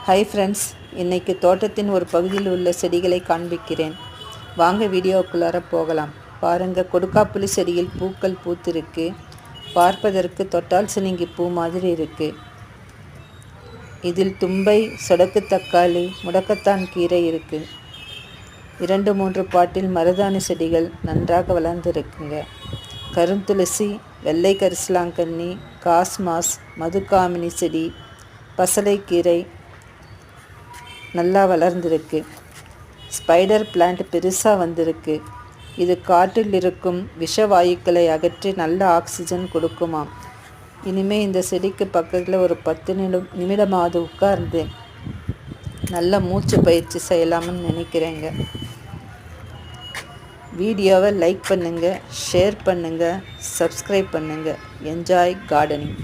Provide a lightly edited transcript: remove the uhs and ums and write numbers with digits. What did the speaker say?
Hi friends, இன்றைக்கி தோட்டத்தின் ஒரு பகுதியில் உள்ள செடிகளை காண்பிக்கிறேன். வாங்க வீடியோக்குள்ளார போகலாம். பாருங்கள், கொடுக்காப்புளி செடியில் பூக்கள் பூத்திருக்கு. பார்ப்பதற்கு தொட்டால் சினுங்கி பூ மாதிரி இருக்குது. இதில் தும்பை, சொடக்கு தக்காளி, முடக்கத்தான் கீரை இருக்குது. 2-3 பாட்டில் மருதாணி செடிகள் நன்றாக வளர்ந்துருக்குங்க. கருந்துளசி, வெள்ளை கரிசலாங்கண்ணி, காஸ்மாஸ், மதுக்காமினி செடி, பசலைக்கீரை நல்லா வளர்ந்துருக்கு. ஸ்பைடர் பிளான்ட் பெருசாக வந்திருக்கு. இது காற்றில் இருக்கும் விஷ வாயுக்களை அகற்றி நல்ல ஆக்சிஜன் கொடுக்குமாம். இனிமேல் இந்த செடிக்கு பக்கத்தில் ஒரு 10 நிமிடமாவது உட்கார்ந்து நல்ல மூச்சு பயிற்சி செய்யலாம்னு நினைக்கிறேங்க. வீடியோவை லைக் பண்ணுங்கள், ஷேர் பண்ணுங்கள், சப்ஸ்கிரைப் பண்ணுங்கள். Enjoy gardening.